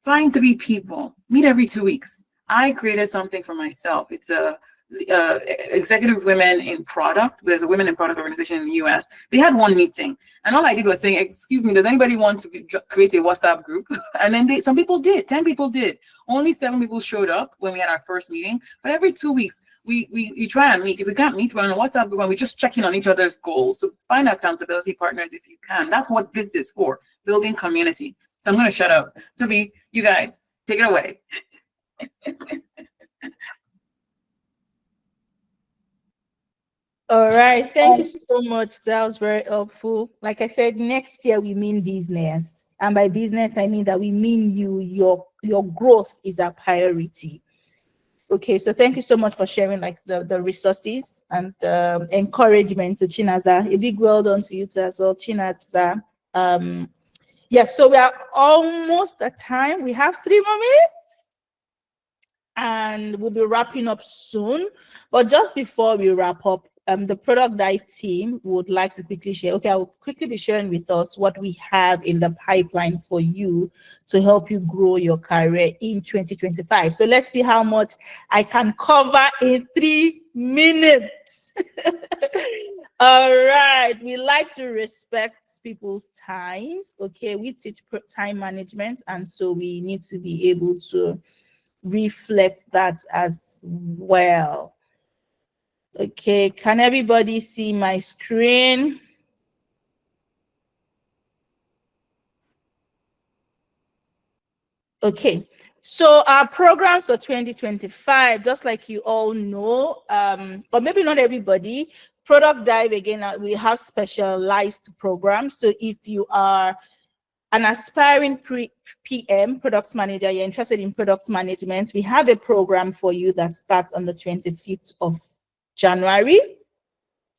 Find 3 people, meet every 2 weeks. I created something for myself. It's a executive women in product. There's a women in product organization in the US. They had one meeting, and all I did was saying, excuse me, does anybody want to create a WhatsApp group? And then some people did, 10 people did. Only 7 people showed up when we had our first meeting. But every 2 weeks, we try and meet. If we can't meet, we're on a WhatsApp group and we just check in on each other's goals. So find accountability partners if you can. That's what this is for, building community. So I'm going to shut up. Toby, you guys, take it away. All right. Thank you so much. That was very helpful. Like I said, next year we mean business. And by business, I mean that we mean your growth is a priority. Okay, so thank you so much for sharing like the resources and the encouragement to Chinaza. A big well done to you too as well, Chinaza. Yeah, so we are almost at time. We have 3 more minutes and we'll be wrapping up soon. But just before we wrap up, the Product Dive team would like to quickly share. Okay, I will quickly be sharing with us what we have in the pipeline for you to help you grow your career in 2025. So let's see how much I can cover in 3 minutes. All right, we like to respect people's times. Okay, we teach time management, and so we need to be able to reflect that as well. Okay, can everybody see my screen? Okay, so our programs for 2025, just like you all know, or maybe not everybody, Product Dive, again, we have specialized programs. So if you are an aspiring PM, product manager, you're interested in product management, we have a program for you that starts on the 25th of January.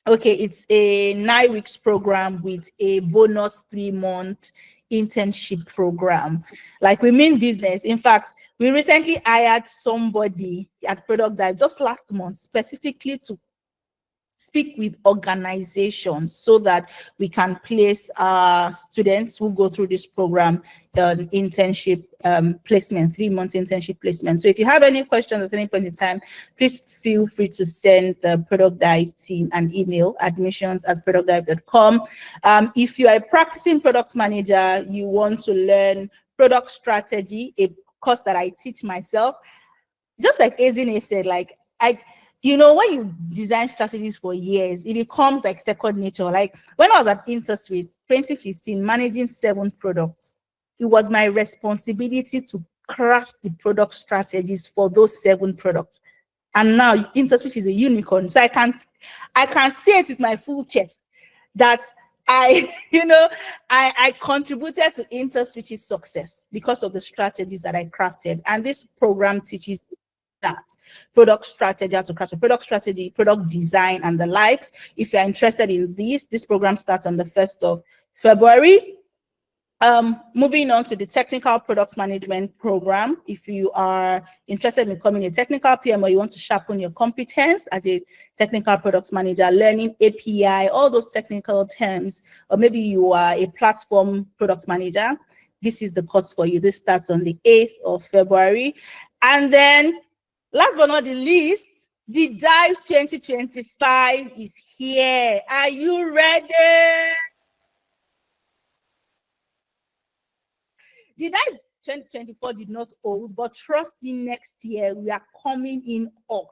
Okay, it's a 9 weeks program with a bonus 3-month internship program. Like, we mean business. In fact, we recently hired somebody at Product Dive just last month specifically to speak with organizations so that we can place students who go through this program internship placement, 3-month internship placement. So if you have any questions at any point in time, please feel free to send the Product Dive team an email, admissions@productdive.com. If you are a practicing product manager, you want to learn product strategy, a course that I teach myself, just like Ezine said, like when you design strategies for years, it becomes like second nature. Like when I was at InterSuite 2015, managing 7 products, it was my responsibility to craft the product strategies for those 7 products. And now InterSwitch is a unicorn. So I can say it with my full chest that I, I contributed to InterSwitch's success because of the strategies that I crafted. And this program teaches that product strategy, how to craft a product strategy, product design, and the likes. If you're interested in this program starts on the 1st of February. Moving on to the technical products management program. If you are interested in becoming a technical PM or you want to sharpen your competence as a technical products manager, learning API, all those technical terms, or maybe you are a platform products manager, this is the course for you. This starts on the 8th of February. And then last but not the least, the Dive 2025 is here. Are you ready? The Dive 2024 did not hold, but trust me, next year we are coming in hot.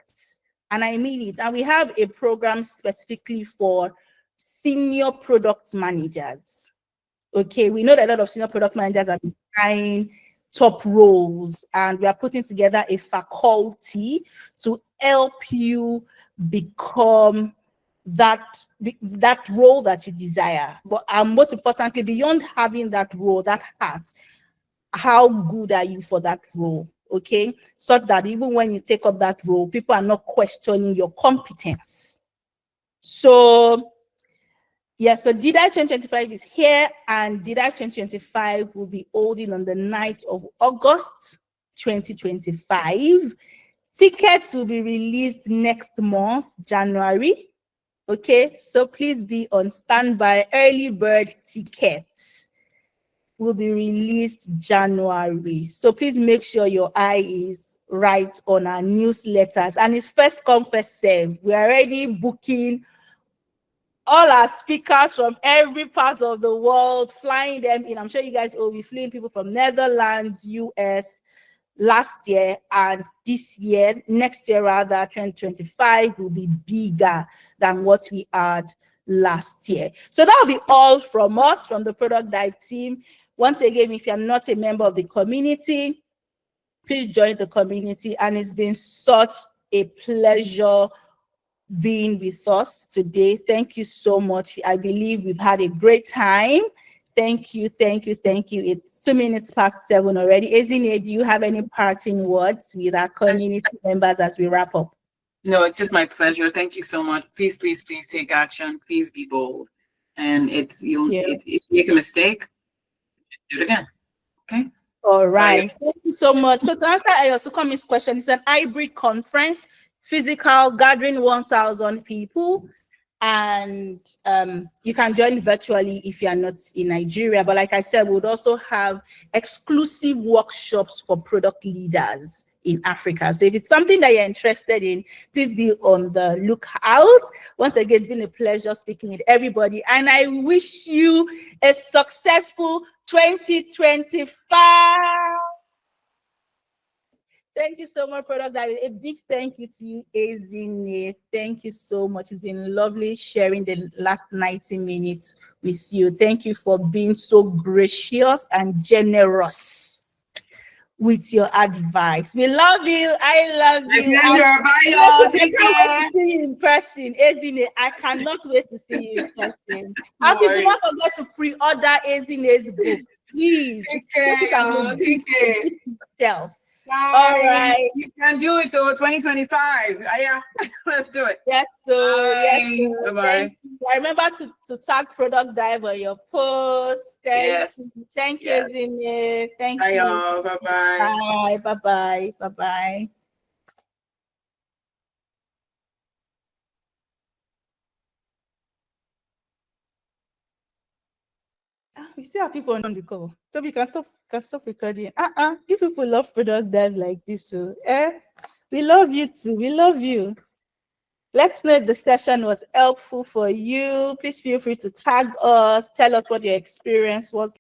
And I mean it. And we have a program specifically for senior product managers. Okay, we know that a lot of senior product managers are behind top roles, and we are putting together a faculty to help you become that role that you desire. But most importantly, beyond having that role, that hat, how good are you for that role? Okay, so that even when you take up that role, people are not questioning your competence. So yeah, so DDI 2025 is here, and DDI 2025 will be holding on the 9th of August 2025. Tickets will be released next month, January. Okay, so please be on standby. Early bird tickets will be released January. So please make sure your eye is right on our newsletters. And it's first come, first serve. We're already booking all our speakers from every part of the world, flying them in. I'm sure you guys will be flying people from Netherlands, US last year, and this year, next year rather, 2025 will be bigger than what we had last year. So that'll be all from us, from the Product Dive team. Once again, if you're not a member of the community, please join the community. And it's been such a pleasure being with us today. Thank you so much. I believe we've had a great time. Thank you, thank you, thank you. It's 2 minutes past 7 already. Ezine, do you have any parting words with our community members as we wrap up? No, it's just my pleasure. Thank you so much. Please, please, please take action. Please be bold. And if you make a mistake, do it again. Okay. All right. Bye. Thank you so much. So to answer Ayosukomi's question, it's an hybrid conference, physical gathering 1,000 people. And you can join virtually if you are not in Nigeria. But like I said, we would also have exclusive workshops for product leaders in Africa. So if it's something that you're interested in, please be on the lookout. Once again, it's been a pleasure speaking with everybody. And I wish you a successful 2025. Thank you so much, Product Dive. A big thank you to you, Ezine. Thank you so much. It's been lovely sharing the last 90 minutes with you. Thank you for being so gracious and generous with your advice. We love you. I love you. Bye, y'all. Take care. I can't wait to see you in person. Ezine, I cannot wait to see you in person. And please do not forget to pre-order Ezine's book. Please. Take care, y'all. Take care. All right. You can do it till 2025. Yeah, let's do it. Yes, so yes. So. Bye-bye. Remember to tag Product Dive on your post. Thank you, Ezine. Thank you. Y'all. Bye-bye. Bye. Bye-bye. We still have people on the call, so we can stop recording. You people love Product Dive like this, so we love you too. We love you. Let's know if the session was helpful for you. Please feel free to tag us, tell us what your experience was